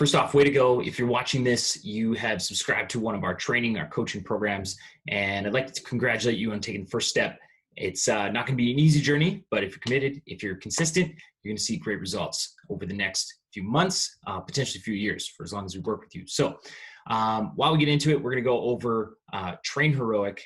First off, way to go. If you're watching this, you have subscribed to one of our training, our coaching programs, and I'd like to congratulate you on taking the first step. It's not going to be an easy journey, but if you're committed, if you're consistent, you're going to see great results over the next few months, potentially a few years, for as long as we work with you. So while we get into it, we're going to go over TrainHeroic.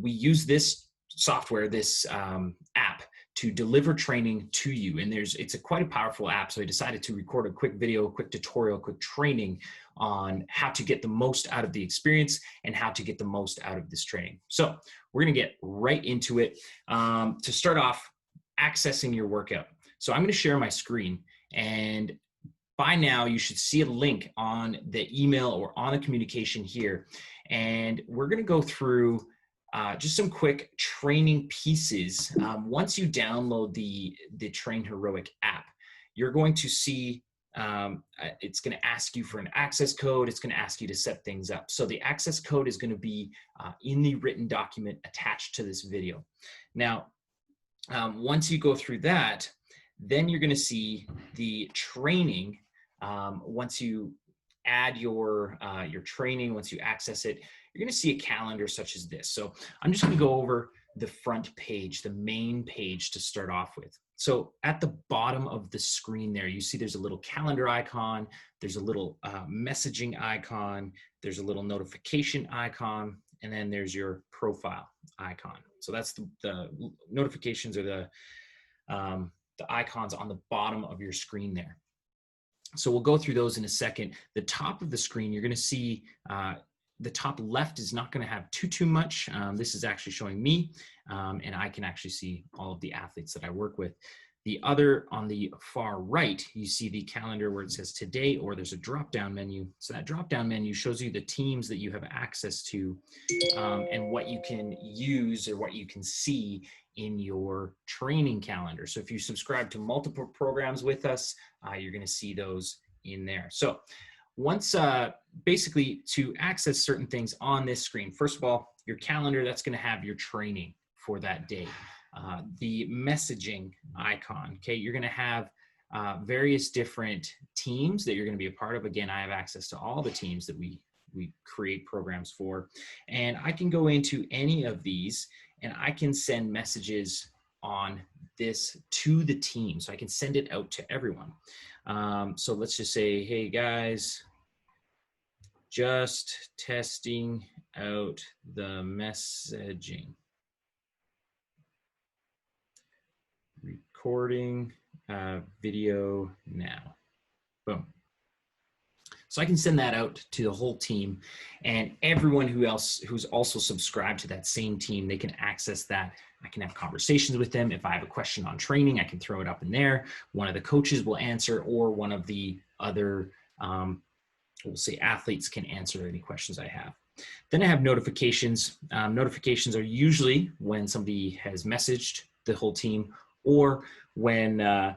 We use this software, this app, to deliver training to you. And it's quite a powerful app. So I decided to record a quick video, quick tutorial, quick training on how to get the most out of the experience and how to get the most out of this training. So we're gonna get right into it. To start off, accessing your workout. So I'm gonna share my screen, and by now you should see a link on the email or on the communication here. And we're gonna go through just some quick training pieces. Once you download the TrainHeroic app, you're going to see it's going to ask you for an access code. It's going to ask you to set things up. So the access code is going to be in the written document attached to this video. Now, once you go through that, then you're going to see the training. Once you add your training, once you access it, you're going to see a calendar such as this. So I'm just going to go over the front page, the main page to start off with. So at the bottom of the screen there, you see there's a little calendar icon, there's a little messaging icon, there's a little notification icon, and then there's your profile icon. So that's the notifications, or the icons on the bottom of your screen there. So we'll go through those in a second. The top of the screen, you're going to see the top left is not going to have too much. This is actually showing me, and I can actually see all of the athletes that I work with. The other, on the far right, you see the calendar where it says today, or there's a drop-down menu. So that drop-down menu shows you the teams that you have access to, and what you can use or what you can see in your training calendar. So if you subscribe to multiple programs with us, you're going to see those in there. So once, basically, to access certain things on this screen, first of all, your calendar, that's going to have your training for that day. The messaging icon, okay, you're going to have various different teams that you're going to be a part of. Again, I have access to all the teams that we create programs for, and I can go into any of these and I can send messages on this to the team. So I can send it out to everyone. So let's just say, hey guys, just testing out the messaging. Recording video now. Boom. So I can send that out to the whole team, and everyone who's also subscribed to that same team, they can access that. I can have conversations with them. If I have a question on training, I can throw it up in there. One of the coaches will answer, or one of the other, we'll say, athletes can answer any questions I have. Then I have notifications. Notifications are usually when somebody has messaged the whole team, or when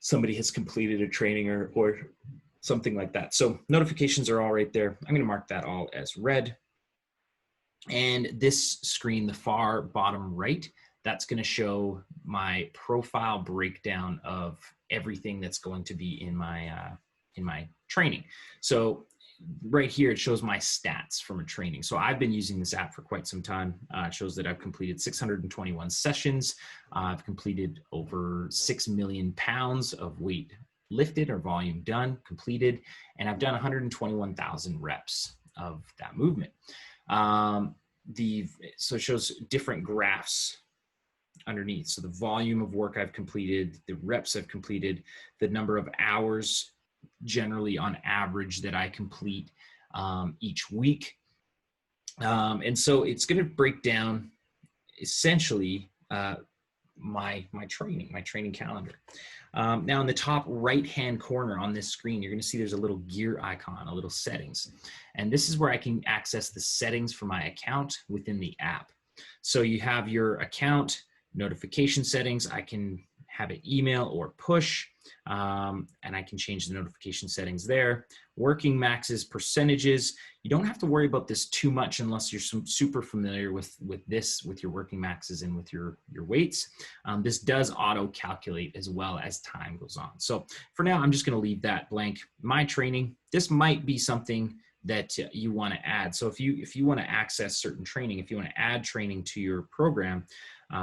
somebody has completed a training or something like that. So notifications are all right there. I'm going to mark that all as red. And this screen, the far bottom right, that's going to show my profile breakdown of everything that's going to be in my training. So right here, it shows my stats from a training. So I've been using this app for quite some time. It shows that I've completed 621 sessions. I've completed over 6 million pounds of weight lifted, or volume done, completed, and I've done 121,000 reps of that movement. So it shows different graphs underneath. So the volume of work I've completed, the reps I've completed, the number of hours generally on average that I complete each week. And so it's going to break down essentially my training calendar. Now in the top right-hand corner on this screen, you're going to see there's a little gear icon, a little settings. And this is where I can access the settings for my account within the app. So you have your account notification settings. I can have it email or push, and I can change the notification settings there. Working maxes, percentages. You don't have to worry about this too much unless you're super familiar with your working maxes and with your weights. This does auto calculate as well as time goes on. So for now, I'm just going to leave that blank. My training, this might be something that you want to add. So if you want to access certain training, if you want to add training to your program,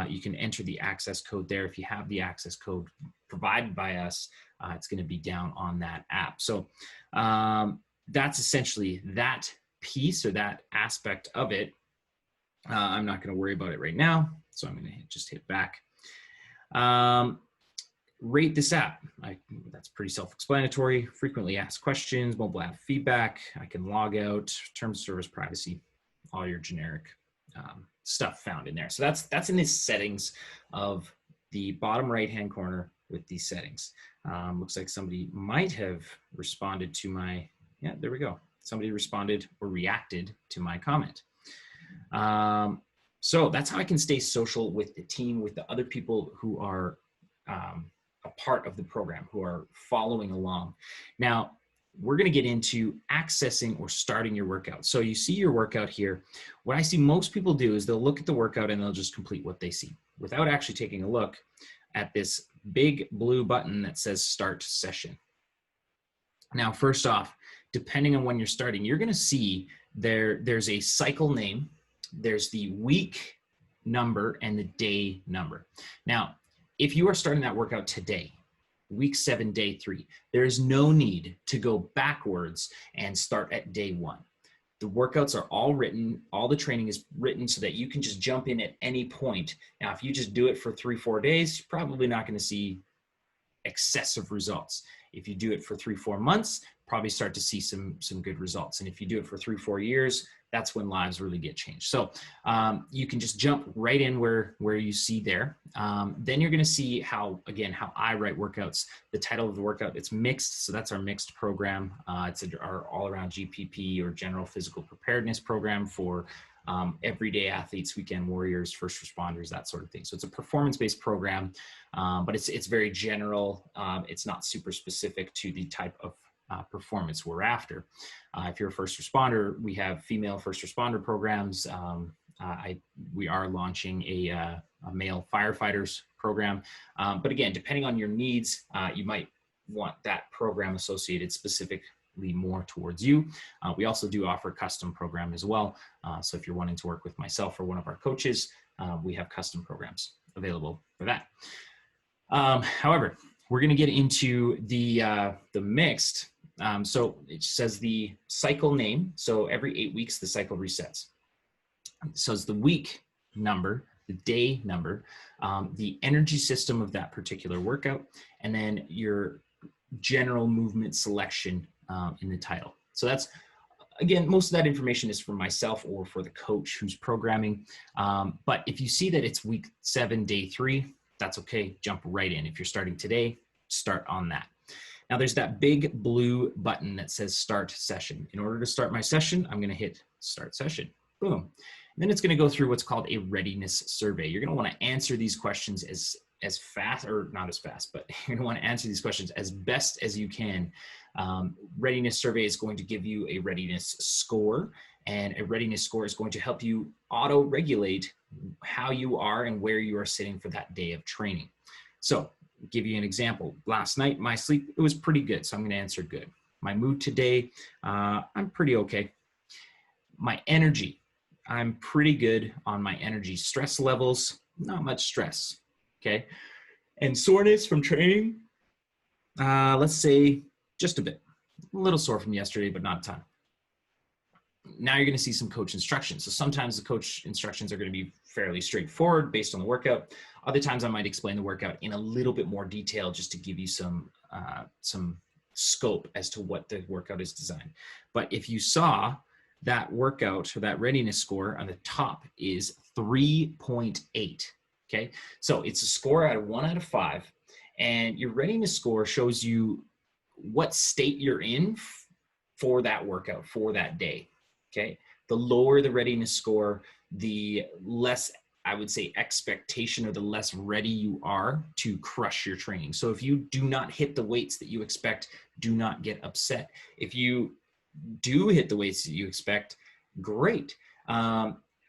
you can enter the access code there. If you have the access code provided by us, it's going to be down on that app. So that's essentially that piece or that aspect of it. I'm not going to worry about it right now, so I'm going to just hit back. Rate this app. That's pretty self-explanatory. Frequently asked questions, mobile app feedback. I can log out, terms of service, privacy, all your generic stuff found in there. So that's in the settings of the bottom right-hand corner with these settings. Looks like somebody might have responded to my, yeah, there we go. Somebody responded or reacted to my comment. So that's how I can stay social with the team, with the other people who are a part of the program, who are following along. Now, we're going to get into accessing or starting your workout. So you see your workout here. What I see most people do is they'll look at the workout and they'll just complete what they see without actually taking a look at this big blue button that says start session. Now, first off, depending on when you're starting, you're going to see there's a cycle name, there's the week number, and the day number. Now, if you are starting that workout today, week 7, day 3, there is no need to go backwards and start at day 1. The workouts are all written, all the training is written so that you can just jump in at any point. Now, if you just do it for 3-4 days, you're probably not going to see excessive results. If you do it for 3-4 months, probably start to see some good results. And if you do it for 3-4 years, that's when lives really get changed. So you can just jump right in where you see there. Then you're going to see how I write workouts. The title of the workout, it's mixed. So that's our mixed program. It's our all-around GPP or general physical preparedness program for everyday athletes, weekend warriors, first responders, that sort of thing. So it's a performance-based program, but it's very general. It's not super specific to the type of performance we're after. If you're a first responder, we have female first responder programs. We are launching a male firefighters program. But again, depending on your needs, you might want that program associated specifically more towards you. We also do offer custom program as well. So if you're wanting to work with myself or one of our coaches, we have custom programs available for that. However, we're going to get into the mixed. So it says the cycle name. So every 8 weeks, the cycle resets. So it's the week number, the day number, the energy system of that particular workout, and then your general movement selection in the title. So that's, again, most of that information is for myself or for the coach who's programming. But if you see that it's week 7, day 3, that's okay. Jump right in. If you're starting today, start on that. Now there's that big blue button that says start session. In order to start my session, I'm going to hit start session. Boom. And then it's going to go through what's called a readiness survey. You're going to want to answer these questions as fast, or not as fast, but you're going to want to answer these questions as best as you can. Readiness survey is going to give you a readiness score, and a readiness score is going to help you auto-regulate how you are and where you are sitting for that day of training. So give you an example. Last night, my sleep, it was pretty good, so I'm going to answer good. My mood today, I'm pretty okay. My energy, I'm pretty good on my energy. Stress levels, not much stress, okay? And soreness from training, let's say just a bit. A little sore from yesterday, but not a ton. Now you're going to see some coach instructions. So sometimes the coach instructions are going to be fairly straightforward based on the workout. Other times I might explain the workout in a little bit more detail just to give you some scope as to what the workout is designed. But if you saw that workout or that readiness score on the top is 3.8, okay? So it's a score out of 1 out of 5, and your readiness score shows you what state you're in for that workout, for that day, okay? The lower the readiness score, the less, I would say, expectation, or the less ready you are to crush your training. So if you do not hit the weights that you expect, do not get upset. If you do hit the weights that you expect, great.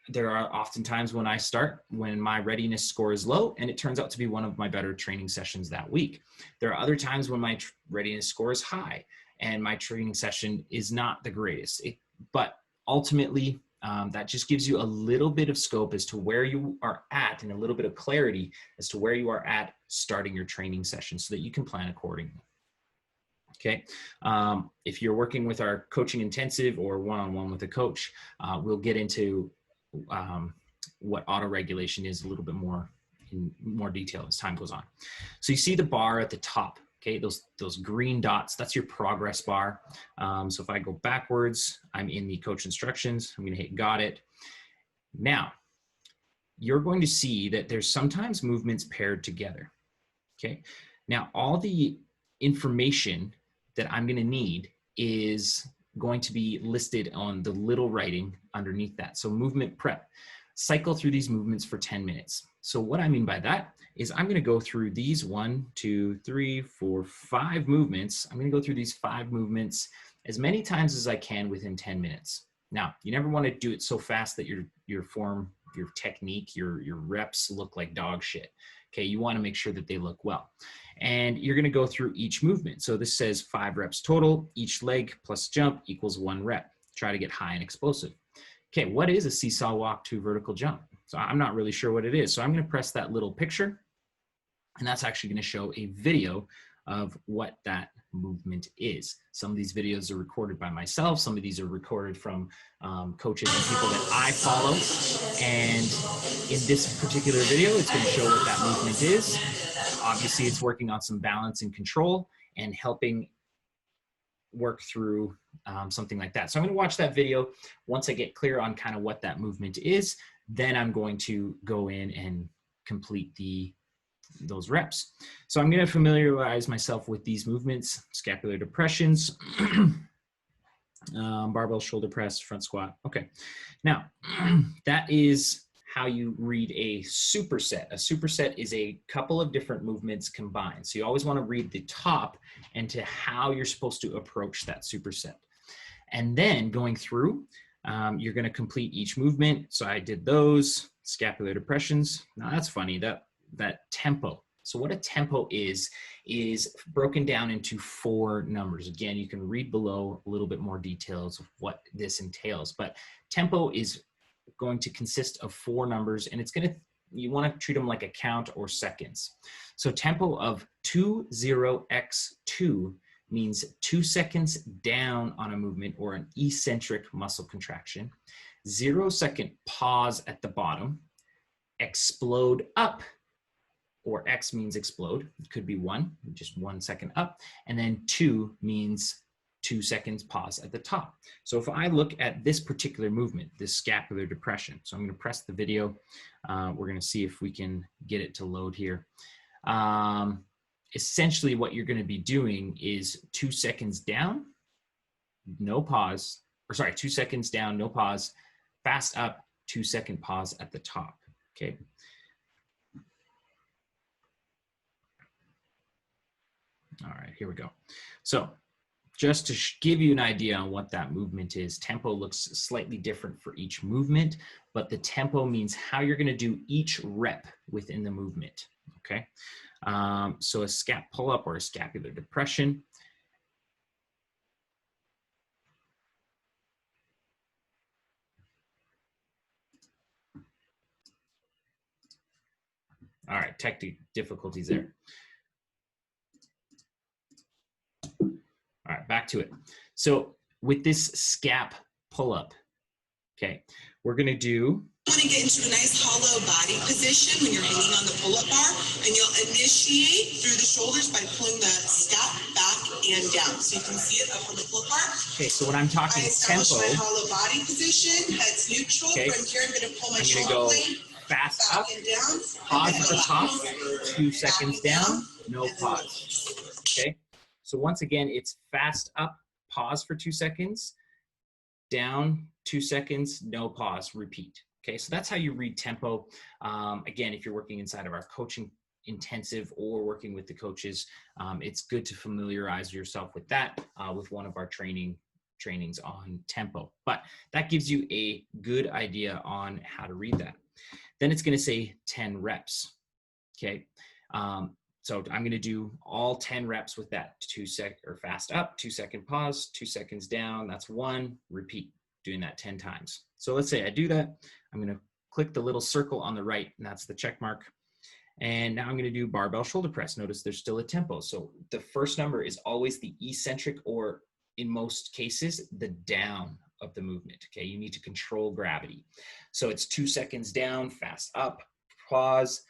There are often times when I start when my readiness score is low, and it turns out to be one of my better training sessions that week. There are other times when my readiness score is high and my training session is not the greatest. But ultimately, that just gives you a little bit of scope as to where you are at and a little bit of clarity as to where you are at starting your training session so that you can plan accordingly. Okay. If you're working with our coaching intensive or one-on-one with a coach, we'll get into what auto-regulation is a little bit more in more detail as time goes on. So you see the bar at the top, okay, those green dots, that's your progress bar. So if I go backwards, I'm in the coach instructions, I'm gonna hit got it. Now, you're going to see that there's sometimes movements paired together, okay? Now, all the information that I'm gonna need is going to be listed on the little writing underneath that. So movement prep, cycle through these movements for 10 minutes. So what I mean by that is I'm gonna go through these 1, 2, 3, 4, 5 movements. I'm gonna go through these 5 movements as many times as I can within 10 minutes. Now, you never wanna do it so fast that your form, your technique, your reps look like dog shit. Okay, you wanna make sure that they look well. And you're gonna go through each movement. So this says 5 reps total, each leg plus jump equals 1 rep. Try to get high and explosive. Okay, what is a seesaw walk to vertical jump? So I'm not really sure what it is. So I'm gonna press that little picture, and that's actually gonna show a video of what that movement is. Some of these videos are recorded by myself. Some of these are recorded from coaches and people that I follow. And in this particular video, it's gonna show what that movement is. Obviously, it's working on some balance and control and helping work through something like that. So I'm going to watch that video. Once I get clear on kind of what that movement is, then I'm going to go in and complete those reps. So I'm going to familiarize myself with these movements: scapular depressions, barbell shoulder press, front squat. Okay. Now, that is how you read a superset. A superset is a couple of different movements combined. So you always want to read the top and to how you're supposed to approach that superset. And then going through, you're going to complete each movement. So I did those scapular depressions. Now that's funny, that tempo. So what a tempo is broken down into 4 numbers. Again, you can read below a little bit more details of what this entails, but tempo is going to consist of 4 numbers, and you want to treat them like a count or seconds. So tempo of 20x2 means 2 seconds down on a movement or an eccentric muscle contraction, 0 second pause at the bottom, explode up, or X means explode. It could be 1, just 1 second up, and then 2 means 2 seconds pause at the top. So if I look at this particular movement, this scapular depression, so I'm going to press the video. We're going to see if we can get it to load here. Essentially what you're going to be doing is 2 seconds down, no pause, or sorry, 2 seconds down, no pause, fast up, 2 second pause at the top. Okay. All right, here we go. So just to give you an idea on what that movement is, tempo looks slightly different for each movement, but the tempo means how you're going to do each rep within the movement, okay? So a scap pull-up or a scapular depression. All right, technical difficulties there. All right, back to it. So with this scap pull-up, okay, we're gonna do. You want to get into a nice hollow body position when you're hanging on the pull-up bar, and you'll initiate through the shoulders by pulling the scap back and down. So you can see it up on the pull-up bar. Okay, so when I'm talking tempo, my hollow body position, head's neutral. Okay. From here, I'm going to pull my I'm shoulder gonna go blade fast back up, and down. pause at the top, 2 seconds down, no pause. Okay, so once again, it's fast up, pause for 2 seconds, down 2 seconds, no pause, repeat. Okay, so that's how you read tempo. Again, if you're working inside of our coaching intensive or working with the coaches, it's good to familiarize yourself with that with one of our training trainings on tempo, but that gives you a good idea on how to read that. Then it's going to say 10 reps. Okay. So I'm going to do all 10 reps with that fast up, 2-second pause, 2 seconds down. That's 1, repeat, doing that 10 times. So let's say I do that. I'm going to click the little circle on the right, and that's the check mark. And now I'm going to do barbell shoulder press. Notice there's still a tempo. So the first number is always the eccentric, or in most cases, the down of the movement. Okay, you need to control gravity. So it's 2 seconds down, fast up, pause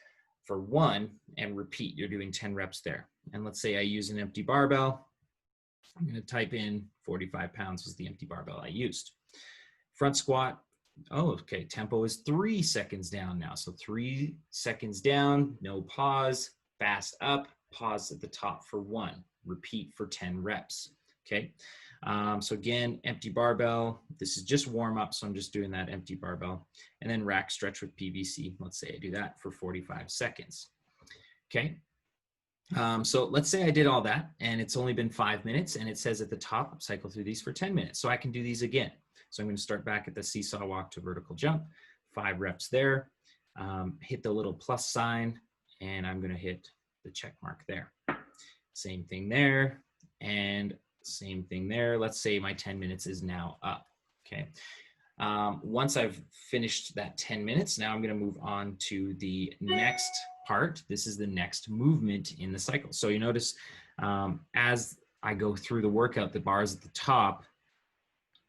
for 1, and repeat. You're doing 10 reps there. And let's say I use an empty barbell. I'm going to type in 45 pounds was the empty barbell I used. Front squat. Oh, okay. Tempo is 3 seconds down now. So 3 seconds down, no pause, fast up, pause at the top for 1, repeat for 10 reps. Okay. So again, empty barbell. This is just warm up. So I'm just doing that empty barbell, and then rack stretch with PVC. Let's say I do that for 45 seconds. Okay. So let's say I did all that and it's only been 5 minutes, and it says at the top, cycle through these for 10 minutes. So I can do these again. So I'm going to start back at the seesaw walk to vertical jump, 5 reps there, hit the little plus sign, and I'm going to hit the check mark there. Same thing there, and same thing there. Let's say my 10 minutes is now up. Okay. Once I've finished that 10 minutes, now I'm going to move on to the next part. This is the next movement in the cycle. So you notice as I go through the workout, the bars at the top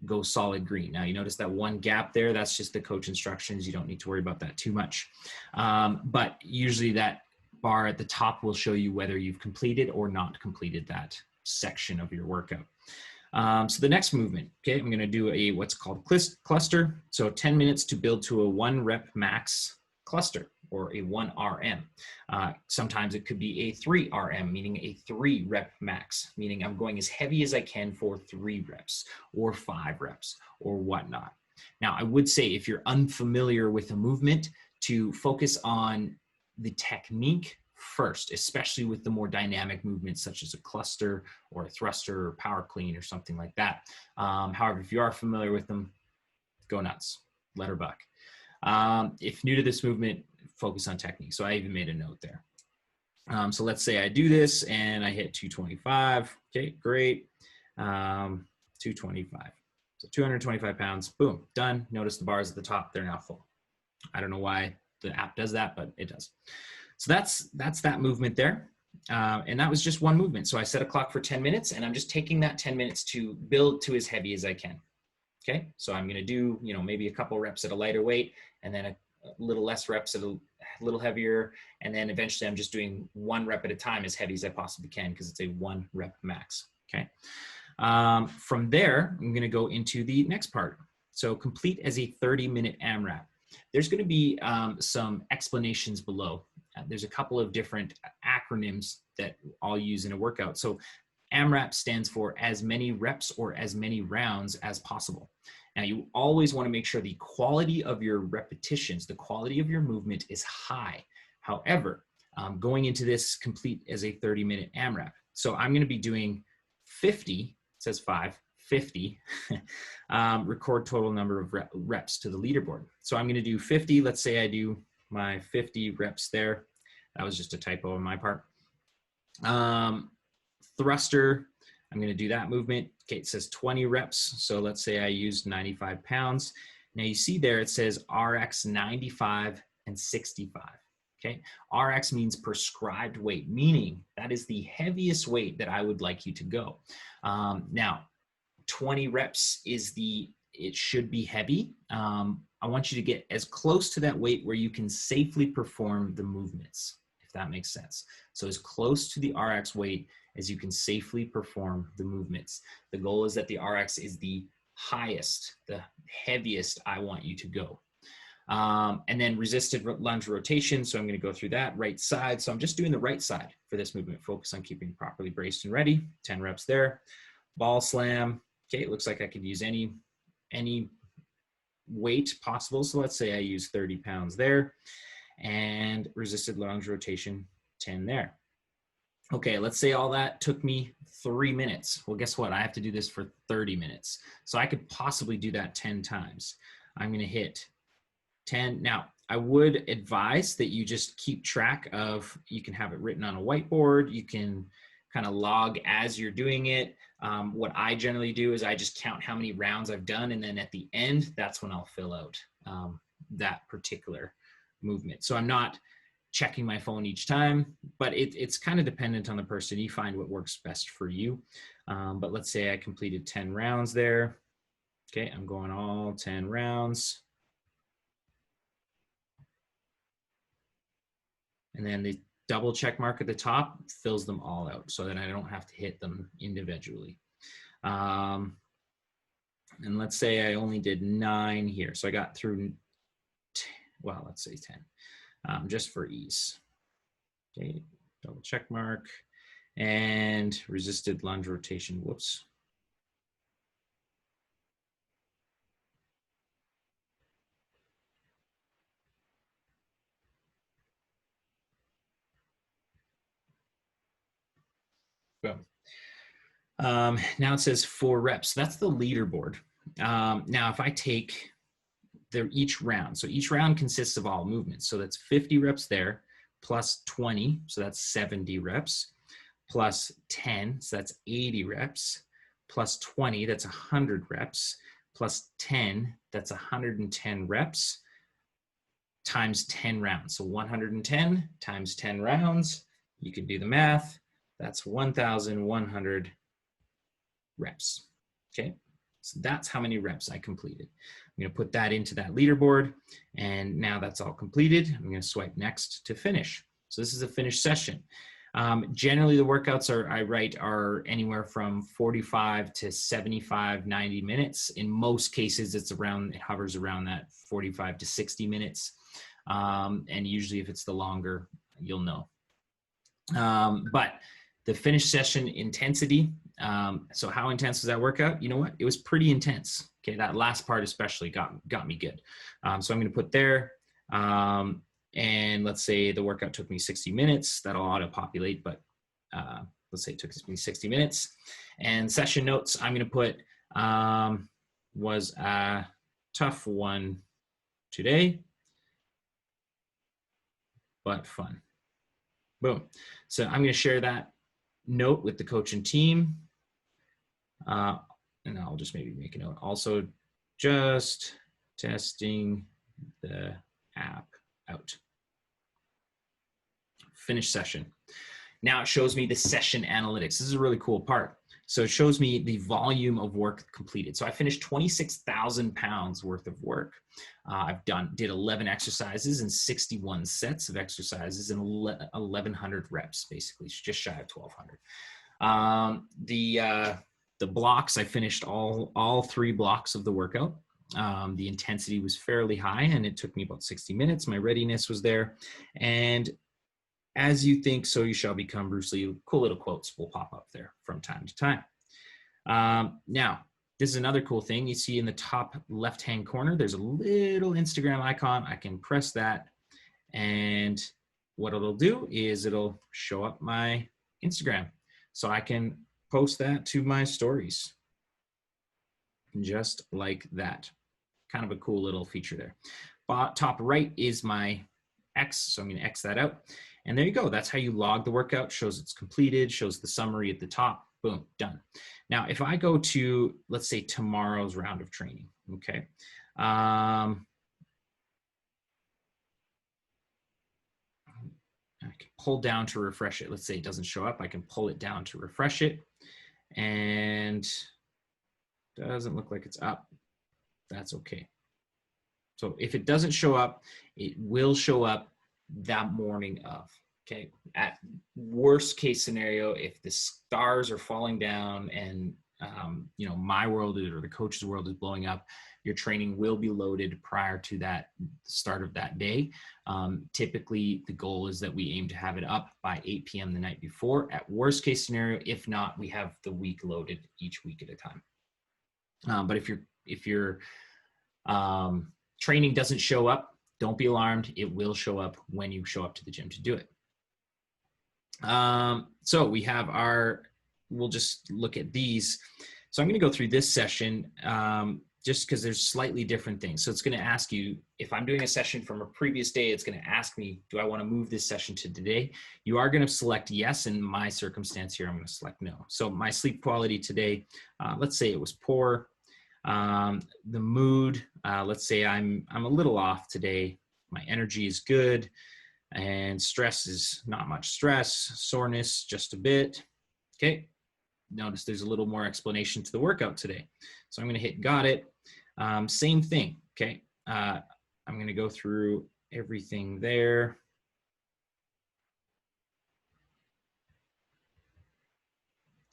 go solid green. Now you notice that one gap there, that's just the coach instructions. You don't need to worry about that too much. But usually that bar at the top will show you whether you've completed or not completed that section of your workout. So the next movement, okay, I'm going to do a what's called cluster. So 10 minutes to build to a 1 rep max cluster, or a 1 RM. Sometimes it could be a 3 RM, meaning a 3 rep max, meaning I'm going as heavy as I can for 3 reps or 5 reps or whatnot. Now, I would say if you're unfamiliar with a movement, to focus on the technique first, especially with the more dynamic movements such as a cluster or a thruster or power clean or something like that. However, if you are familiar with them, go nuts, let her buck. If new to this movement, focus on technique. So I even made a note there. So let's say I do this and I hit 225. Okay, great. 225. So 225 pounds, boom, done. Notice the bars at the top, they're now full. I don't know why the app does that, but it does. So that's that movement there. And that was just one movement. So I set a clock for 10 minutes, and I'm just taking that 10 minutes to build to as heavy as I can. Okay, so I'm going to do, maybe a couple reps at a lighter weight, and then a little less reps at a little heavier. And then eventually I'm just doing 1 rep at a time as heavy as I possibly can, because it's a 1 rep max. Okay. From there, I'm going to go into the next part. So complete as a 30-minute AMRAP. There's going to be some explanations below. There's a couple of different acronyms that I'll use in a workout. So AMRAP stands for as many reps or as many rounds as possible. Now, you always want to make sure the quality of your repetitions, the quality of your movement is high. However, going into this complete as a 30-minute AMRAP. So I'm going to be doing 50, it says 50, record total number of reps to the leaderboard. So I'm going to do 50. Let's say I do my 50 reps there. That was just a typo on my part. Thruster, I'm going to do that movement. Okay, it says 20 reps. So let's say I used 95 pounds. Now you see there it says RX 95 and 65. Okay, RX means prescribed weight, meaning that is the heaviest weight that I would like you to go. Now, 20 reps is it should be heavy. I want you to get as close to that weight where you can safely perform the movements, if that makes sense. So as close to the RX weight as you can safely perform the movements. The goal is that the RX is the highest, the heaviest I want you to go. And then resisted lunge rotation. So I'm going to go through that right side. So I'm just doing the right side for this movement. Focus on keeping properly braced and ready. 10 reps there. Ball slam. Okay, it looks like I could use any weight possible. So let's say I use 30 pounds there, and resisted lunge rotation 10 there. Okay, let's say all that took me 3 minutes. Well, guess what? I have to do this for 30 minutes. So I could possibly do that 10 times. I'm going to hit 10. Now, I would advise that you just keep track of, you can have it written on a whiteboard. You can kind of log as you're doing it. What I generally do is I just count how many rounds I've done. And then at the end, that's when I'll fill out that particular movement. So I'm not checking my phone each time, but it's kind of dependent on the person. You find what works best for you. But let's say I completed 10 rounds there. Okay, I'm going all 10 rounds. And then the double check mark at the top fills them all out so that I don't have to hit them individually. And let's say I only did 9 here. So I got through, well, let's say 10, just for ease. Okay, double check mark and resisted lunge rotation. Whoops. Boom. Now it says 4 reps. That's the leaderboard. Now, if I take each round, so each round consists of all movements. So that's 50 reps there, plus 20, so that's 70 reps, plus 10, so that's 80 reps, plus 20, that's 100 reps, plus 10, that's 110 reps, times 10 rounds. So 110 times 10 rounds, you can do the math, that's 1,100 reps. Okay, so that's how many reps I completed. I'm going to put that into that leaderboard, and now that's all completed. I'm going to swipe next to finish. So this is a finished session. Generally, the workouts are anywhere from 45 to 75, 90 minutes. In most cases, it hovers around that 45 to 60 minutes. And usually if it's the longer, you'll know. But the finished session intensity, so how intense was that workout? You know what? It was pretty intense. Okay, that last part especially got me good. So I'm going to put there, and let's say the workout took me 60 minutes. That'll auto-populate, but let's say it took me 60 minutes. And session notes, I'm going to put was a tough one today, but fun. Boom. So I'm going to share that note with the coach and team. And I'll just maybe make a note. Also, just testing the app out. Finish session. Now it shows me the session analytics. This is a really cool part. So it shows me the volume of work completed. So I finished 26,000 pounds worth of work. Did 11 exercises and 61 sets of exercises and 1,100 reps, basically, just shy of 1,200. The blocks, I finished all 3 blocks of the workout. The intensity was fairly high, and it took me about 60 minutes. My readiness was there. And as you think, so you shall become Bruce Lee. Cool little quotes will pop up there from time to time. Now, this is another cool thing. You see in the top left-hand corner, there's a little Instagram icon. I can press that, and what it'll do is it'll show up my Instagram. So I can post that to my stories, just like that. Kind of a cool little feature there. Top right is my X, so I'm going to X that out. And there you go. That's how you log the workout. Shows it's completed, shows the summary at the top. Boom, done. Now, if I go to, let's say, tomorrow's round of training, okay? I can pull down to refresh it. Let's say it doesn't show up. I can pull it down to refresh it. And doesn't look like it's up. That's okay. So if it doesn't show up, it will show up that morning of. Okay. At worst case scenario, if the stars are falling down and my world or the coach's world is blowing up, your training will be loaded prior to that start of that day. Typically, the goal is that we aim to have it up by 8 p.m. the night before. At worst case scenario, if not, we have the week loaded each week at a time. But if your training doesn't show up, don't be alarmed. It will show up when you show up to the gym to do it. So we have we'll just look at these. So I'm going to go through this session just because there's slightly different things. So it's going to ask you, if I'm doing a session from a previous day, it's going to ask me, do I want to move this session to today? You are going to select yes. In my circumstance here, I'm going to select no. So my sleep quality today, let's say it was poor. The mood, let's say I'm a little off today. My energy is good. And stress is not much stress. Soreness, just a bit. Okay. Notice there's a little more explanation to the workout today. So I'm going to hit got it. Same thing. Okay. I'm going to go through everything there.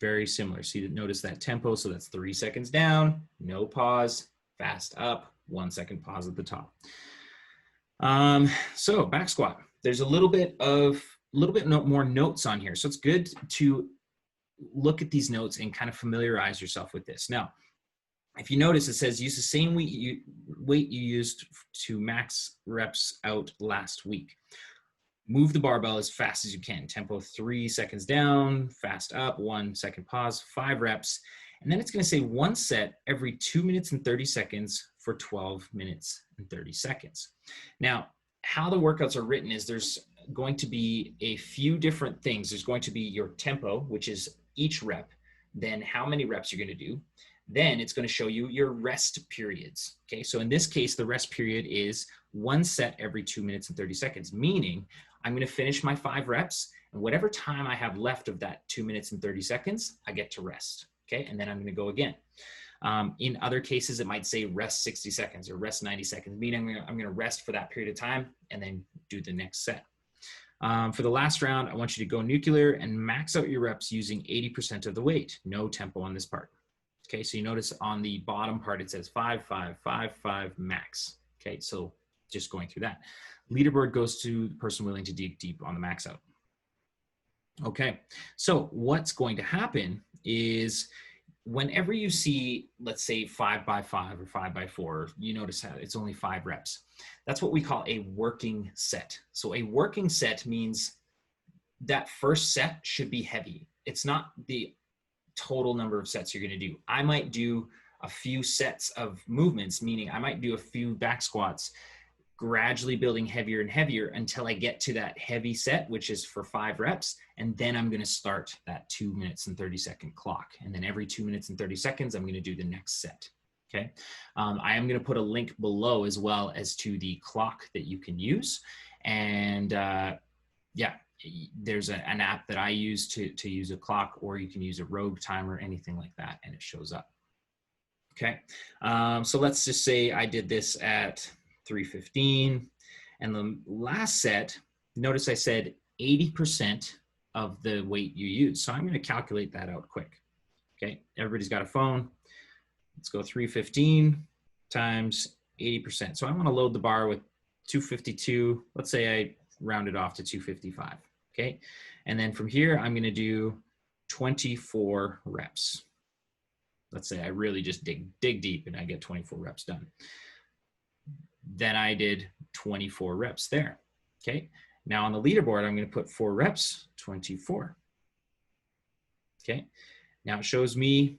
Very similar. See, notice that tempo. So that's 3 seconds down, no pause, fast up, 1 second pause at the top. So back squat. There's a little bit more notes on here. So it's good to look at these notes and kind of familiarize yourself with this. Now, if you notice, it says use the same weight you used to max reps out last week. Move the barbell as fast as you can. Tempo 3 seconds down, fast up, 1 second pause, 5 reps. And then it's going to say 1 set every 2 minutes and 30 seconds for 12 minutes and 30 seconds. Now, how the workouts are written is there's going to be a few different things. There's going to be your tempo, which is each rep, then how many reps you're going to do. Then it's going to show you your rest periods. Okay, so in this case, the rest period is 1 set every 2 minutes and 30 seconds, meaning I'm going to finish my 5 reps, and whatever time I have left of that 2 minutes and 30 seconds, I get to rest. Okay, and then I'm going to go again. In other cases, it might say rest 60 seconds or rest 90 seconds, meaning I'm going to rest for that period of time and then do the next set. For the last round, I want you to go nuclear and max out your reps using 80% of the weight. No tempo on this part. Okay, so you notice on the bottom part, it says 5, 5, 5, 5 max. Okay, so just going through that. Leaderboard goes to the person willing to dig deep on the max out. Okay, so what's going to happen is whenever you see, let's say 5 by 5 or 5 by 4, you notice how it's only 5 reps. That's what we call a working set. So a working set means that first set should be heavy. It's not the total number of sets you're going to do. I might do a few sets of movements, meaning I might do a few back squats, gradually building heavier and heavier until I get to that heavy set, which is for 5 reps. And then I'm going to start that 2 minutes and 30 second clock. And then every 2 minutes and 30 seconds, I'm going to do the next set. Okay. I am going to put a link below as well as to the clock that you can use. And yeah, there's an app that I use to use a clock, or you can use a Rogue timer, anything like that, and it shows up. Okay. So let's just say I did this at 3:15, and the last set, notice I said 80% of the weight you use. So I'm going to calculate that out quick. Okay, everybody's got a phone. Let's go 3:15 times 80%. So I want to load the bar with 252. Let's say I round it off to 255. Okay, and then from here I'm going to do 24 reps. Let's say I really just dig deep and I get 24 reps done. Then I did 24 reps there. Okay. Now on the leaderboard, I'm going to put 4 reps, 24. Okay. Now it shows me,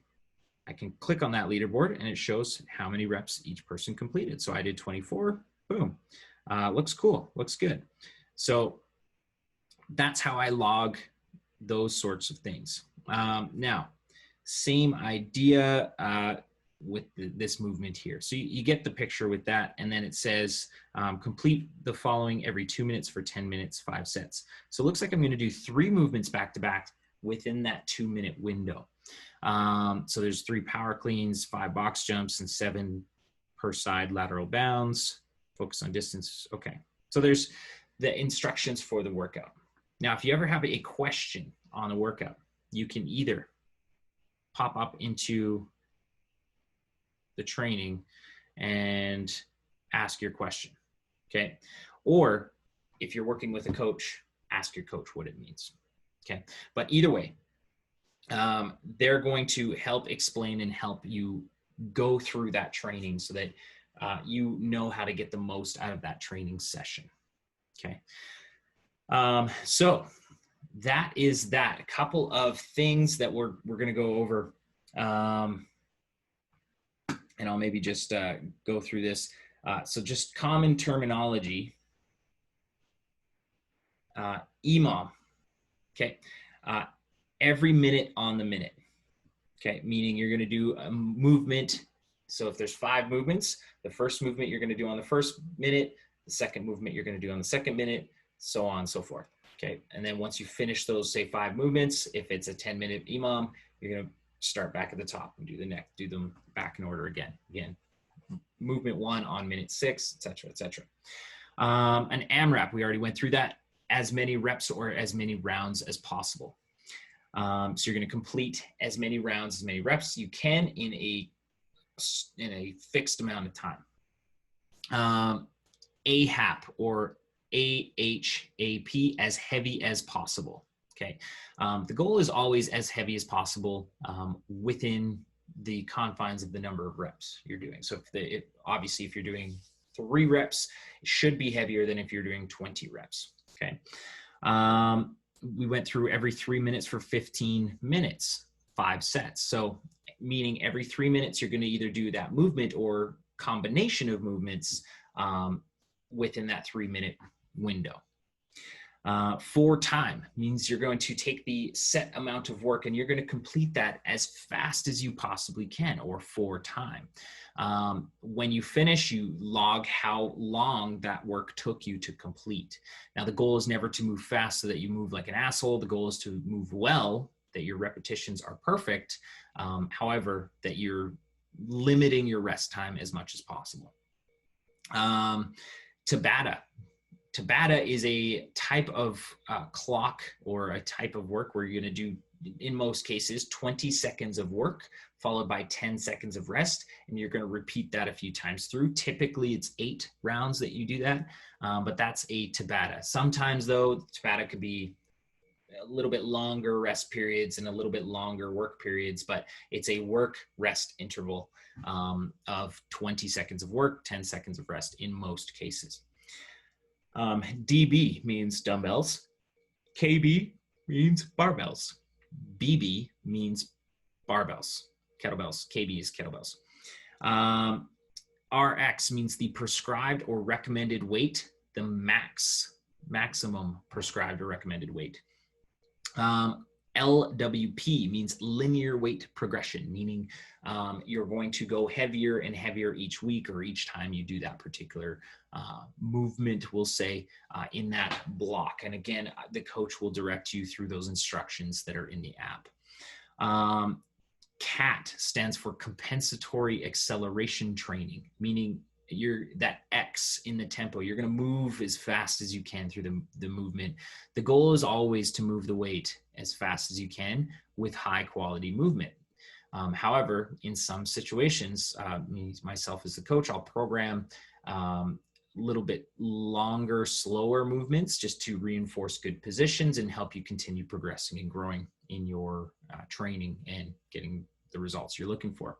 I can click on that leaderboard and it shows how many reps each person completed. So I did 24, boom. Looks cool. Looks good. So that's how I log those sorts of things. Now, same idea with this movement here. So you get the picture with that. And then it says, complete the following every 2 minutes for 10 minutes, 5 sets. So it looks like I'm going to do 3 movements back to back within that 2-minute window. So there's 3 power cleans, 5 box jumps, and 7 per side lateral bounds. Focus on distance. Okay. So there's the instructions for the workout. Now, if you ever have a question on a workout, you can either pop up into the training and ask your question, okay? Or if you're working with a coach, ask your coach what it means, okay? But either way, they're going to help explain and help you go through that training so that you know how to get the most out of that training session, okay? So that is that. A couple of things that we're going to go over, and I'll maybe just go through this. So just common terminology. EMOM, okay? Every minute on the minute, okay? Meaning you're going to do a movement. So if there's 5 movements, the first movement you're going to do on the first minute, the second movement you're going to do on the second minute, so on and so forth, okay? And then once you finish those, say 5 movements, if it's a 10-minute EMOM, you're going to start back at the top and do the next, do them back in order again. Movement 1 on minute 6, etc., etc. An AMRAP, we already went through that. As many reps or as many rounds as possible. So you're going to complete as many rounds, as many reps you can in a fixed amount of time. AHAP or AHAP, as heavy as possible. Okay. The goal is always as heavy as possible within the confines of the number of reps you're doing. So obviously if you're doing 3 reps, it should be heavier than if you're doing 20 reps. Okay. We went through every 3 minutes for 15 minutes, 5 sets. So meaning every 3 minutes, you're going to either do that movement or combination of movements within that 3-minute window. For time means you're going to take the set amount of work and you're going to complete that as fast as you possibly can, or for time. When you finish, you log how long that work took you to complete. Now, the goal is never to move fast so that you move like an asshole. The goal is to move well, that your repetitions are perfect. However, that you're limiting your rest time as much as possible. Tabata. Tabata is a type of clock or a type of work where you're going to do, in most cases, 20 seconds of work followed by 10 seconds of rest. And you're going to repeat that a few times through. Typically, it's 8 rounds that you do that, but that's a Tabata. Sometimes, though, Tabata could be a little bit longer rest periods and a little bit longer work periods, but it's a work-rest interval of 20 seconds of work, 10 seconds of rest in most cases. DB means dumbbells. KB means barbells. BB means barbells, kettlebells. KB is kettlebells. RX means the prescribed or recommended weight, the maximum prescribed or recommended weight. LWP means linear weight progression, meaning you're going to go heavier and heavier each week or each time you do that particular movement, we'll say, in that block. And again, the coach will direct you through those instructions that are in the app. CAT stands for compensatory acceleration training, meaning that X in the tempo, you're going to move as fast as you can through the movement. The goal is always to move the weight as fast as you can with high quality movement. However, in some situations, myself as the coach, I'll program a little bit longer, slower movements just to reinforce good positions and help you continue progressing and growing in your training and getting the results you're looking for.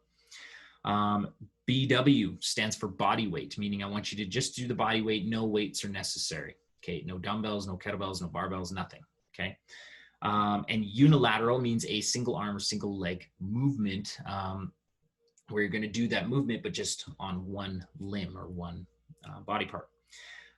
BW stands for body weight, meaning I want you to just do the body weight. No weights are necessary. Okay. No dumbbells, no kettlebells, no barbells, nothing. Okay. And unilateral means a single arm or single leg movement, where you're going to do that movement, but just on one limb or one body part.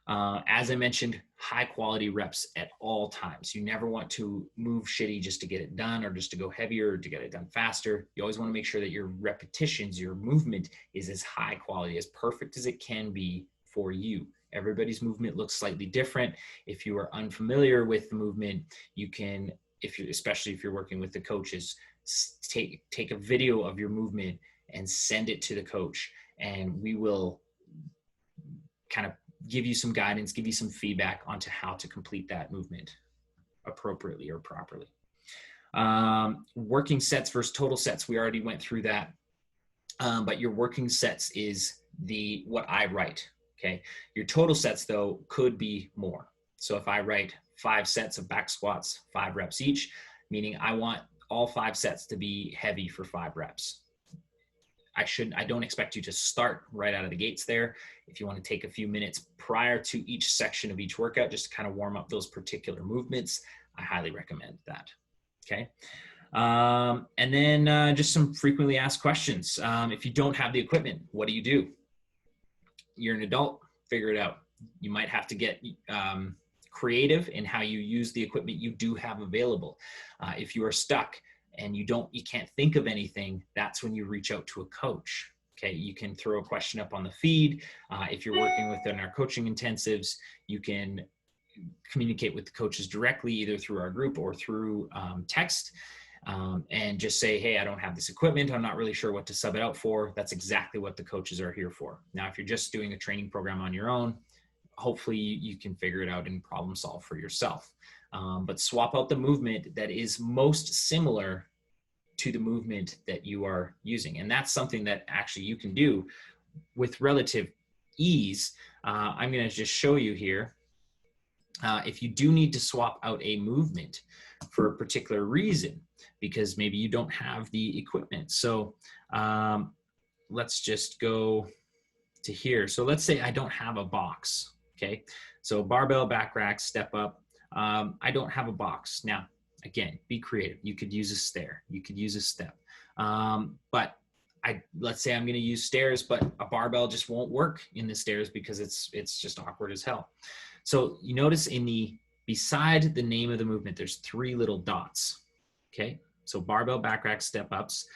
As I mentioned, high quality reps at all times. You never want to move shitty just to get it done or just to go heavier or to get it done faster. You always want to make sure that your repetitions, your movement is as high quality, as perfect as it can be for you. Everybody's movement looks slightly different. If you are unfamiliar with the movement, you can, especially if you're working with the coaches, take a video of your movement and send it to the coach, and we will kind of give you some guidance, give you some feedback onto how to complete that movement appropriately or properly. Working sets versus total sets, we already went through that, but your working sets is what I write. Okay. Your total sets, though, could be more. So if I write 5 sets of back squats, 5 reps each, meaning I want all 5 sets to be heavy for 5 reps. I don't expect you to start right out of the gates there. If you want to take a few minutes prior to each section of each workout, just to kind of warm up those particular movements, I highly recommend that. Okay. And then just some frequently asked questions. If you don't have the equipment, what do you do? You're an adult, figure it out. You might have to get creative in how you use the equipment you do have available. If you are stuck and you can't think of anything, that's when you reach out to a coach. Okay, you can throw a question up on the feed. If you're working within our coaching intensives, you can communicate with the coaches directly, either through our group or through text, and just say, hey, I don't have this equipment. I'm not really sure what to sub it out for. That's exactly what the coaches are here for. Now, if you're just doing a training program on your own, hopefully you can figure it out and problem solve for yourself. But swap out the movement that is most similar to the movement that you are using. And that's something that actually you can do with relative ease. I'm going to just show you here. If you do need to swap out a movement for a particular reason, because maybe you don't have the equipment. So let's just go to here. So let's say I don't have a box. Okay. So barbell, back rack, step up. I don't have a box. Now, again, be creative. You could use a stair. You could use a step. But let's say I'm going to use stairs, but a barbell just won't work in the stairs because it's just awkward as hell. So you notice beside the name of the movement, there's 3 little dots. Okay. So barbell, back rack, step ups.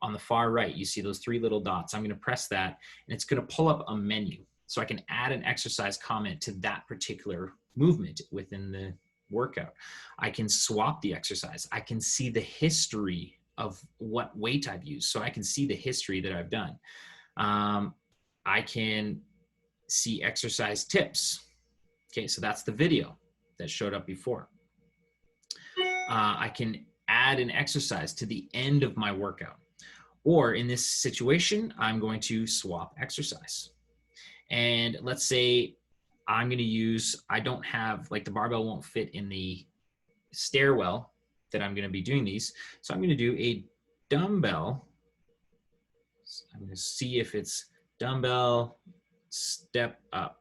On the far right, you see those 3 little dots. I'm going to press that and it's going to pull up a menu. So I can add an exercise comment to that particular movement within the workout. I can swap the exercise. I can see the history of what weight I've used. So I can see the history that I've done. I can see exercise tips. Okay, so that's the video that showed up before. I can add an exercise to the end of my workout. Or in this situation, I'm going to swap exercise. And let's say I'm going to I don't have, like the barbell won't fit in the stairwell that I'm going to be doing these. So I'm going to do a dumbbell. I'm going to see if it's dumbbell, step up.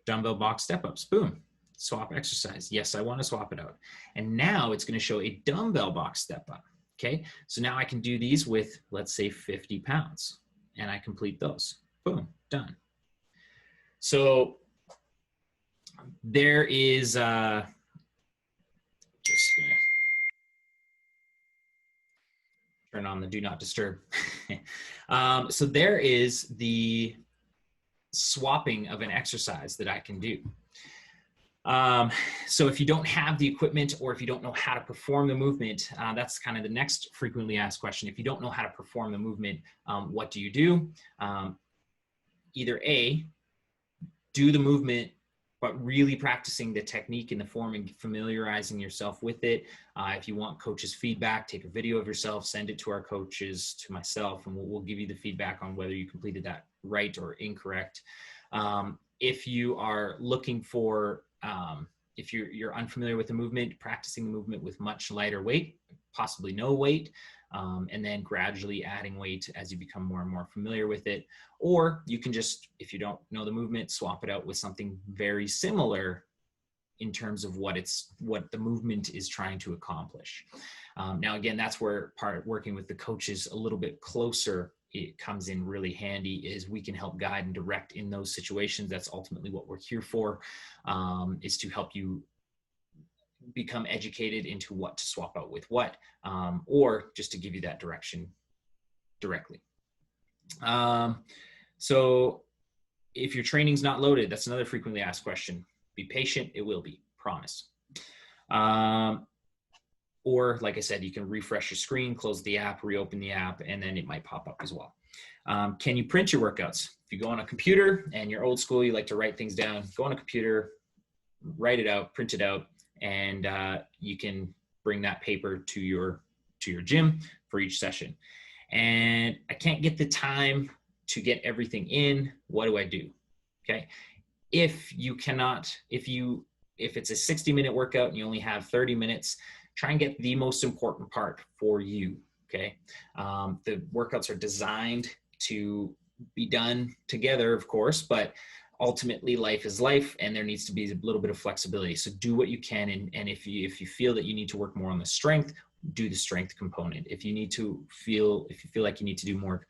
Dumbbell box step ups, boom, swap exercise. Yes, I want to swap it out. And now it's going to show a dumbbell box step up. Okay, so now I can do these with, let's say, 50 pounds, and I complete those. Boom, done. So there is, just gonna turn on the do not disturb. So there is the swapping of an exercise that I can do. So if you don't have the equipment or if you don't know how to perform the movement, that's kind of the next frequently asked question. If you don't know how to perform the movement, what do you do? Either A, do the movement, but really practicing the technique and the form and familiarizing yourself with it. If you want coaches' feedback, take a video of yourself, send it to our coaches, to myself, and we'll give you the feedback on whether you completed that right or incorrect. If you are looking for, if you're unfamiliar with the movement, practicing the movement with much lighter weight, possibly no weight, and then gradually adding weight as you become more and more familiar with it. Or you can just, if you don't know the movement, swap it out with something very similar in terms of what the movement is trying to accomplish. Now, again, that's where working with the coaches a little bit closer, it comes in really handy, is we can help guide and direct in those situations. That's ultimately what we're here for, is to help you become educated into what to swap out with what, or just to give you that direction directly. So if your training's not loaded, that's another frequently asked question. Be patient, it will be, promise. Or like I said, you can refresh your screen, close the app, reopen the app, and then it might pop up as well. Can you print your workouts? If you go on a computer and you're old school, you like to write things down, go on a computer, write it out, print it out, and you can bring that paper to your gym for each session. And I can't get the time to get everything in. What do I do? Okay. If it's a 60-minute workout and you only have 30 minutes, try and get the most important part for you. Okay. The workouts are designed to be done together, of course, but ultimately life is life, and there needs to be a little bit of flexibility. So do what you can. And if you feel that you need to work more on the strength, do the strength component. If you feel like you need to do more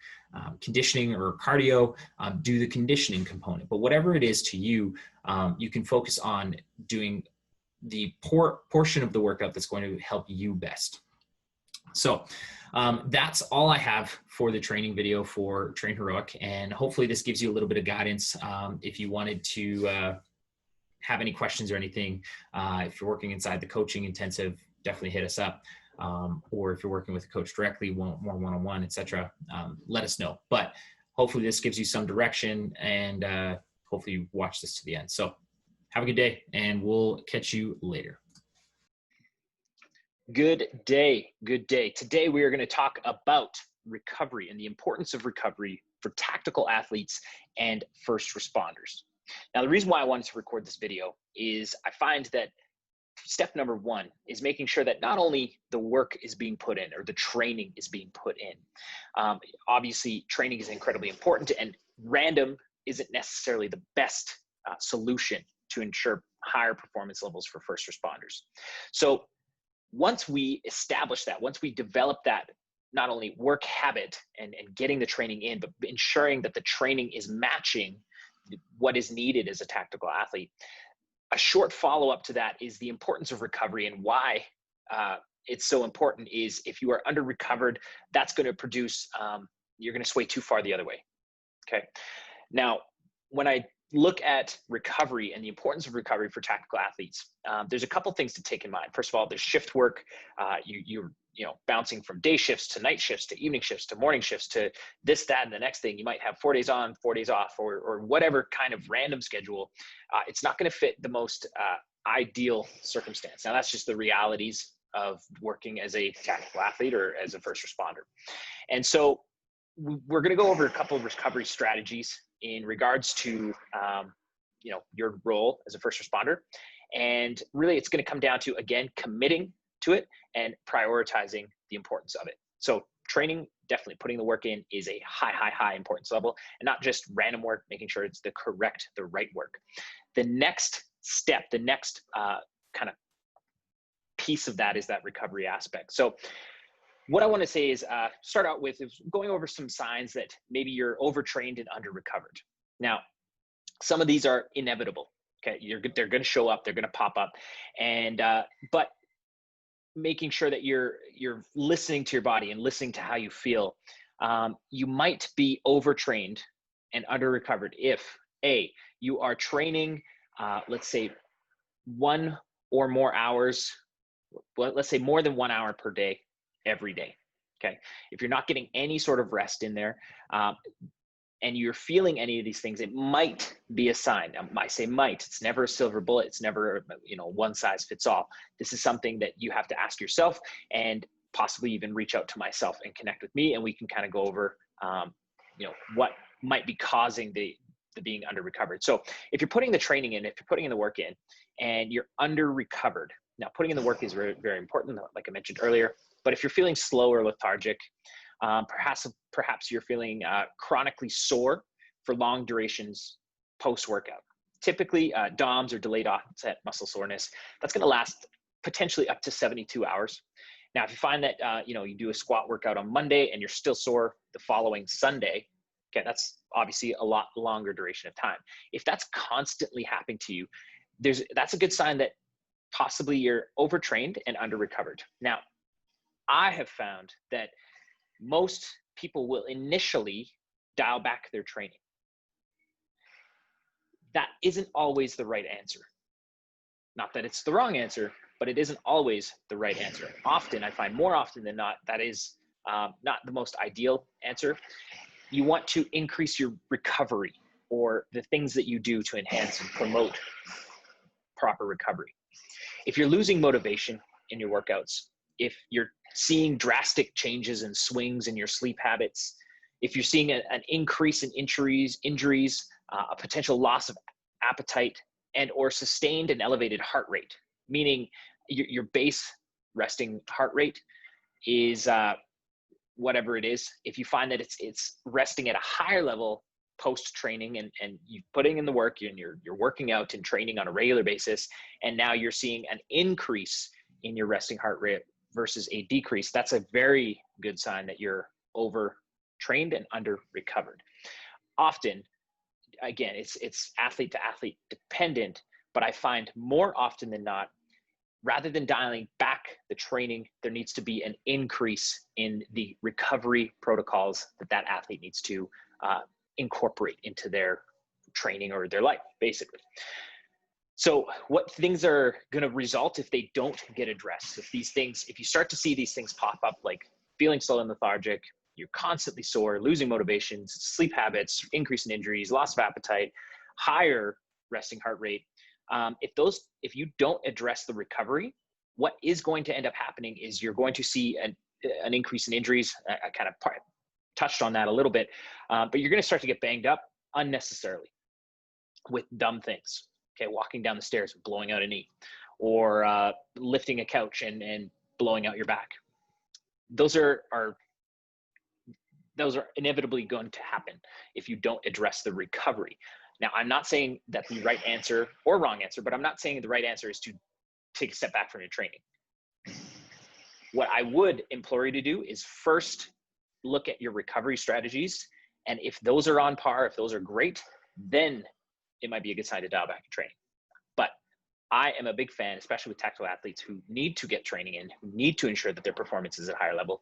conditioning or cardio, do the conditioning component. But whatever it is to you, you can focus on doing the portion of the workout that's going to help you best. So that's all I have for the training video for TrainHeroic, and hopefully this gives you a little bit of guidance. If you wanted to have any questions or anything, if you're working inside the coaching intensive, definitely hit us up. Or if you're working with a coach directly, more one-on-one, etc., let us know. But hopefully this gives you some direction, and hopefully you watch this to the end. So have a good day, and we'll catch you later. Good day. Good day. Today we are going to talk about recovery and the importance of recovery for tactical athletes and first responders. Now, the reason why I wanted to record this video is I find that step number one is making sure that not only the work is being put in or the training is being put in. Obviously, training is incredibly important, and random isn't necessarily the best solution to ensure higher performance levels for first responders. So once we establish that, once we develop that, not only work habit and getting the training in, but ensuring that the training is matching what is needed as a tactical athlete, a short follow-up to that is the importance of recovery, and why it's so important is if you are under recovered, that's going to produce, you're going to sway too far the other way. Okay. Now, when I look at recovery and the importance of recovery for tactical athletes, there's a couple things to take in mind. First of all, there's shift work. You're bouncing from day shifts to night shifts to evening shifts to morning shifts to this, that, and the next thing. You might have 4 days on, 4 days off, or whatever kind of random schedule. It's not going to fit the most ideal circumstance. Now, that's just the realities of working as a tactical athlete or as a first responder. And so we're going to go over a couple of recovery strategies in regards to your role as a first responder. And really it's going to come down to, again, committing to it and prioritizing the importance of it. So training, definitely putting the work in, is a high importance level, and not just random work, making sure it's the right work. The next step, the next kind of piece of that is that recovery aspect. So what I want to say is start out with is going over some signs that maybe you're overtrained and under-recovered. Now, some of these are inevitable. Okay, they're going to show up, they're going to pop up, and but making sure that you're listening to your body and listening to how you feel. You might be overtrained and under-recovered if you are training, let's say 1 or more hours. Well, let's say more than 1 hour per day, every day. Okay. If you're not getting any sort of rest in there, and you're feeling any of these things, it might be a sign. I say might, it's never a silver bullet. It's never, one size fits all. This is something that you have to ask yourself, and possibly even reach out to myself and connect with me. And we can kind of go over, what might be causing the being under recovered. So if you're putting the training in, if you're putting in the work in, and you're under recovered, now putting in the work is very, very important, like I mentioned earlier. But if you're feeling slow or lethargic, perhaps you're feeling chronically sore for long durations post-workout. Typically, DOMS or delayed onset muscle soreness, that's going to last potentially up to 72 hours. Now, if you find that you do a squat workout on Monday and you're still sore the following Sunday, okay, that's obviously a lot longer duration of time. If that's constantly happening to you, that's a good sign that possibly you're overtrained and under-recovered. Now, I have found that most people will initially dial back their training. That isn't always the right answer. Not that it's the wrong answer, but it isn't always the right answer. Often, I find more often than not, that is not the most ideal answer. You want to increase your recovery, or the things that you do to enhance and promote proper recovery. If you're losing motivation in your workouts, if you're seeing drastic changes and swings in your sleep habits, if you're seeing an increase in injuries, a potential loss of appetite, and or sustained and elevated heart rate, meaning your base resting heart rate is whatever it is. If you find that it's resting at a higher level post-training and you're putting in the work and you're working out and training on a regular basis, and now you're seeing an increase in your resting heart rate versus a decrease, that's a very good sign that you're over-trained and under-recovered. Often, again, it's athlete to athlete dependent, but I find more often than not, rather than dialing back the training, there needs to be an increase in the recovery protocols that athlete needs to incorporate into their training or their life, basically. So what things are going to result if they don't get addressed? If you start to see these things pop up, like feeling slow and lethargic, you're constantly sore, losing motivation, sleep habits, increase in injuries, loss of appetite, higher resting heart rate, if you don't address the recovery, what is going to end up happening is you're going to see an increase in injuries. I kind of touched on that a little bit, but you're going to start to get banged up unnecessarily with dumb things. Okay, walking down the stairs, blowing out a knee, or lifting a couch and blowing out your back. Those are inevitably going to happen if you don't address the recovery. Now, I'm not saying that the right answer or wrong answer, but I'm not saying the right answer is to take a step back from your training. What I would implore you to do is first look at your recovery strategies. And if those are on par, if those are great, then it might be a good sign to dial back your training. But I am a big fan, especially with tactical athletes who need to get training in, who need to ensure that their performance is at a higher level.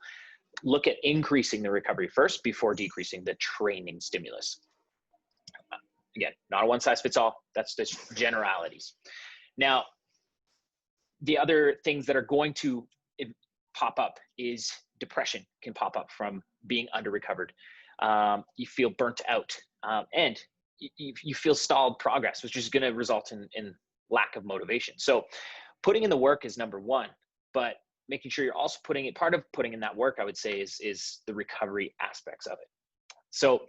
Look at increasing the recovery first before decreasing the training stimulus. Again, not a one size fits all. That's just generalities. Now, the other things that are going to pop up is depression can pop up from being under recovered. You feel burnt out, and you feel stalled progress, which is going to result in lack of motivation. So putting in the work is number one, but making sure you're also part of putting in that work, I would say, is the recovery aspects of it. So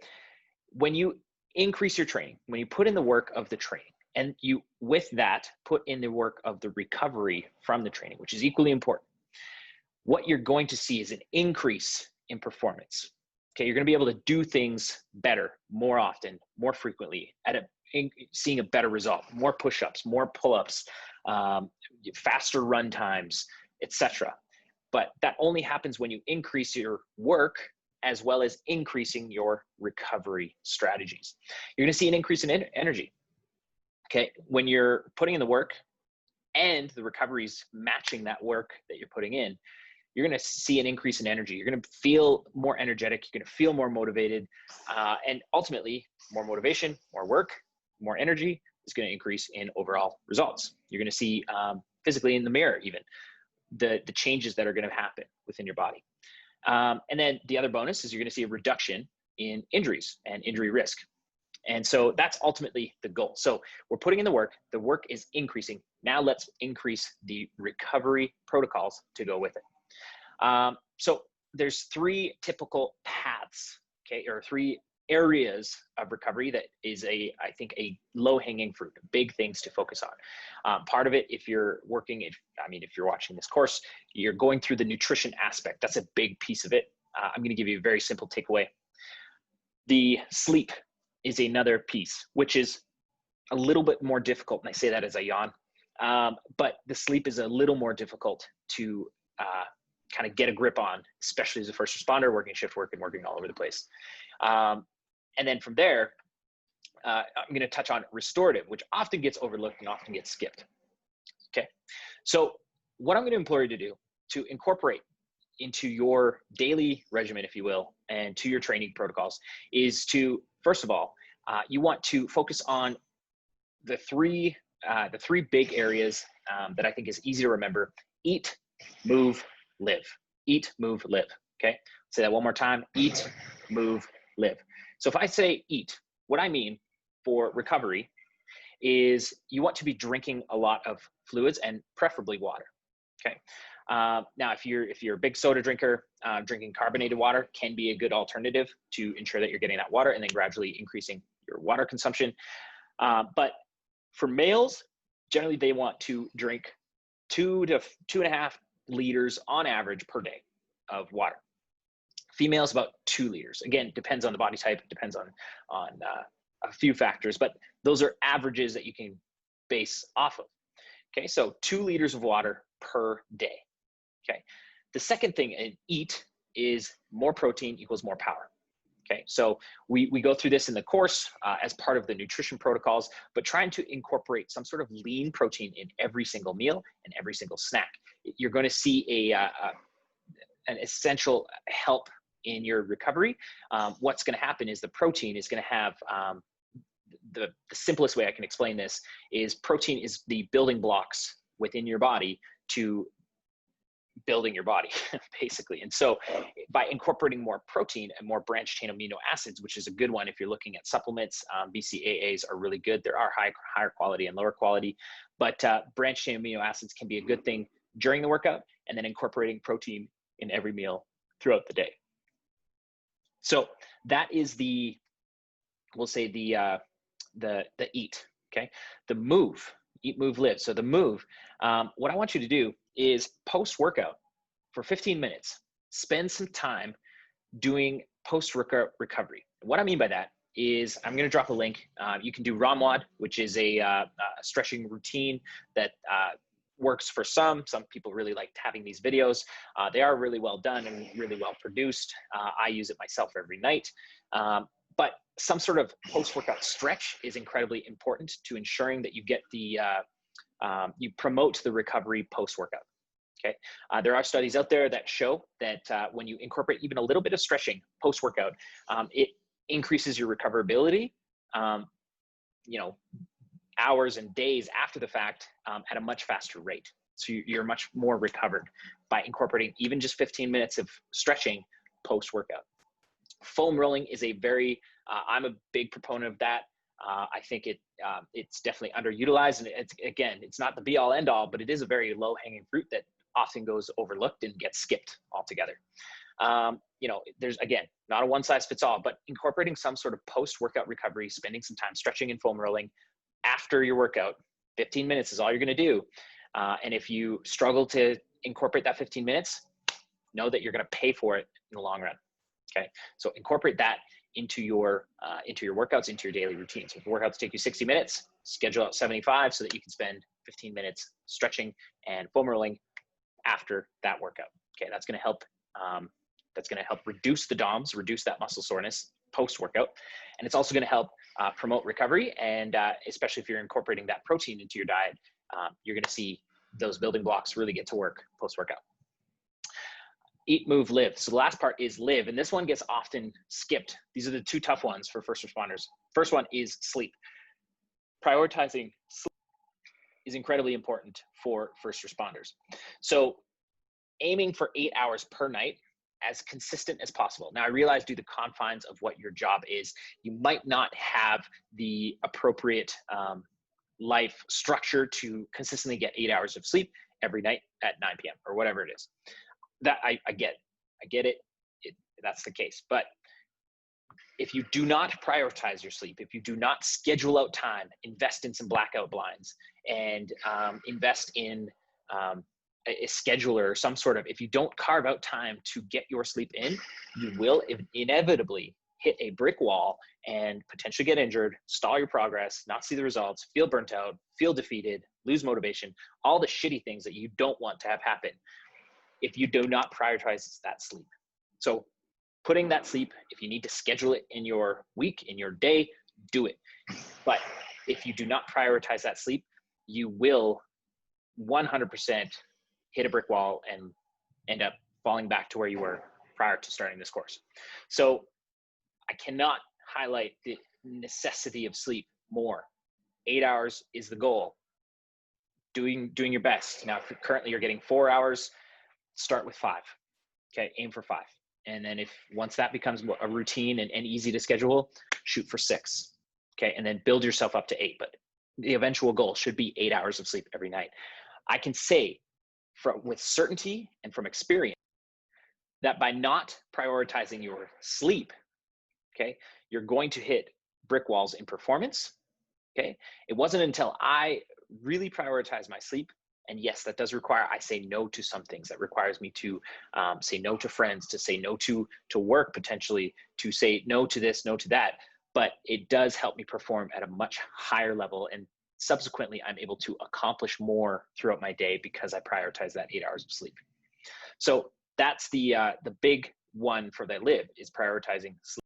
when you increase your training, when you put in the work of the training, and you, with that, put in the work of the recovery from the training, which is equally important, what you're going to see is an increase in performance. Okay, you're going to be able to do things better, more often, more frequently, seeing a better result, more push-ups, more pull-ups, faster run times, etc. But that only happens when you increase your work as well as increasing your recovery strategies. You're going to see an increase in energy. Okay, when you're putting in the work and the recovery's matching that work that you're putting in, you're going to see an increase in energy. You're going to feel more energetic. You're going to feel more motivated. And ultimately, more motivation, more work, more energy is going to increase in overall results. You're going to see physically in the mirror even the changes that are going to happen within your body. And then the other bonus is you're going to see a reduction in injuries and injury risk. And so that's ultimately the goal. So we're putting in the work is increasing. Now let's increase the recovery protocols to go with it. So there's three typical paths, okay, or three areas of recovery that is I think a low-hanging fruit, big things to focus on. Part of it, if you're watching this course, you're going through the nutrition aspect. That's a big piece of it. I'm going to give you a very simple takeaway. The sleep is another piece, which is a little bit more difficult. And I say that as I yawn, but the sleep is a little more difficult to kind of get a grip on, especially as a first responder, working shift work and working all over the place. And then from there, I'm going to touch on restorative, which often gets overlooked and often gets skipped. Okay. So what I'm going to implore you to do to incorporate into your daily regimen, if you will, and to your training protocols is to, first of all, you want to focus on the three big areas that I think is easy to remember: eat, move, live. Eat, move, live. Okay. Say that one more time: eat, move, live. So if I say eat, what I mean for recovery is you want to be drinking a lot of fluids and preferably water. Okay. Now, if you're a big soda drinker, drinking carbonated water can be a good alternative to ensure that you're getting that water and then gradually increasing your water consumption. But for males, generally they want to drink 2 to 2.5 liters on average per day of water. Females about 2 liters. Again, depends on the body type, depends on a few factors, but those are averages that you can base off of. Okay, so 2 liters of water per day. Okay, the second thing in EAT is more protein equals more power. Okay, so we go through this in the course as part of the nutrition protocols, but trying to incorporate some sort of lean protein in every single meal and every single snack. You're going to see an essential help in your recovery. What's going to happen is the protein is going to have the simplest way I can explain this is protein is the building blocks within your body to building your body, basically. And so by incorporating more protein and more branched chain amino acids, which is a good one if you're looking at supplements, BCAAs are really good. There are higher quality and lower quality, but branched chain amino acids can be a good thing during the workout, and then incorporating protein in every meal throughout the day. So that is we'll say the EAT, okay? The move, eat, move, live. So the move, what I want you to do is post-workout for 15 minutes, spend some time doing post-workout recovery. What I mean by that is I'm going to drop a link. You can do ROMWOD, which is a stretching routine that works for some. Some people really like having these videos. They are really well done and really well produced. I use it myself every night. But some sort of post-workout stretch is incredibly important to ensuring that you get you promote the recovery post-workout. Okay, there are studies out there that show that when you incorporate even a little bit of stretching post-workout, it increases your recoverability, hours and days after the fact at a much faster rate. So you're much more recovered by incorporating even just 15 minutes of stretching post-workout. Foam rolling is a I'm a big proponent of that. I think it's definitely underutilized, and it's not the be all end all, but it is a very low hanging fruit that often goes overlooked and gets skipped altogether. There's, again, not a one size fits all, but incorporating some sort of post workout recovery, spending some time stretching and foam rolling after your workout, 15 minutes is all you're going to do. And if you struggle to incorporate that 15 minutes, know that you're going to pay for it in the long run. Okay, so incorporate that into your workouts, into your daily routine. So if workouts take you 60 minutes, schedule out 75 so that you can spend 15 minutes stretching and foam rolling after that workout. Okay, that's going to help. That's going to help reduce the DOMS, reduce that muscle soreness post-workout, and it's also going to help promote recovery. And especially if you're incorporating that protein into your diet, you're going to see those building blocks really get to work post-workout. Eat, move, live. So the last part is live, and this one gets often skipped. These are the two tough ones for first responders. First one is sleep. Prioritizing sleep is incredibly important for first responders. So aiming for 8 hours per night, as consistent as possible. Now, I realize due to the confines of what your job is, you might not have the appropriate life structure to consistently get 8 hours of sleep every night at 9 p.m. or whatever it is. That I get it. That's the case. But if you do not prioritize your sleep, if you do not schedule out time, invest in some blackout blinds, and invest in a scheduler or some sort of, if you don't carve out time to get your sleep in, you will inevitably hit a brick wall and potentially get injured, stall your progress, not see the results, feel burnt out, feel defeated, lose motivation, all the shitty things that you don't want to have happen if you do not prioritize that sleep. So putting that sleep, if you need to schedule it in your week, in your day, do it. But if you do not prioritize that sleep, you will 100% hit a brick wall and end up falling back to where you were prior to starting this course. So I cannot highlight the necessity of sleep more. 8 hours is the goal. Doing your best. Now, if currently you're getting 4 hours, start with 5. Okay, aim for 5. And then once that becomes a routine and easy to schedule, shoot for 6. Okay, and then build yourself up to 8. But the eventual goal should be 8 hours of sleep every night. I can say with certainty and from experience that by not prioritizing your sleep, okay, you're going to hit brick walls in performance. Okay, it wasn't until I really prioritized my sleep And yes, that does require I say no to some things. That requires me to say no to friends, to say no to work potentially, to say no to this, no to that. But it does help me perform at a much higher level. And subsequently, I'm able to accomplish more throughout my day because I prioritize that 8 hours of sleep. So that's the big one for the live, is prioritizing sleep.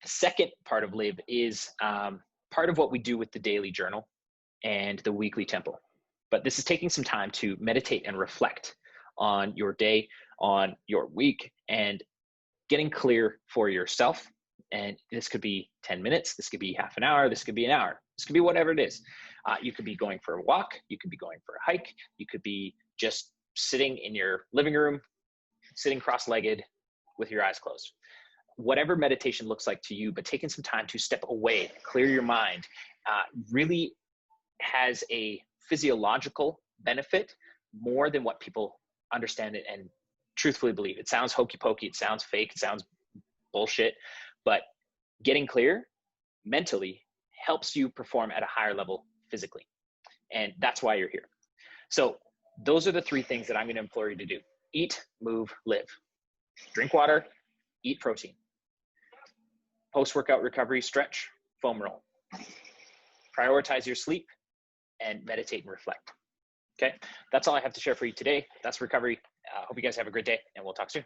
The second part of live is part of what we do with the daily journal and the weekly tempo. But this is taking some time to meditate and reflect on your day, on your week, and getting clear for yourself. And this could be 10 minutes, this could be half an hour, this could be an hour, this could be whatever it is. You could be going for a walk, you could be going for a hike, you could be just sitting in your living room, sitting cross-legged with your eyes closed. Whatever meditation looks like to you, but taking some time to step away, clear your mind, really has a physiological benefit more than what people understand it and truthfully believe. It sounds hokey pokey, it sounds fake, it sounds bullshit, but getting clear mentally helps you perform at a higher level physically. And that's why you're here. So those are the 3 things that I'm going to implore you to do. Eat, move, live. Drink water, eat protein. Post-workout recovery, stretch, foam roll. Prioritize your sleep and meditate and reflect. Okay, that's all I have to share for you today. That's recovery. Hope you guys have a great day, and we'll talk soon.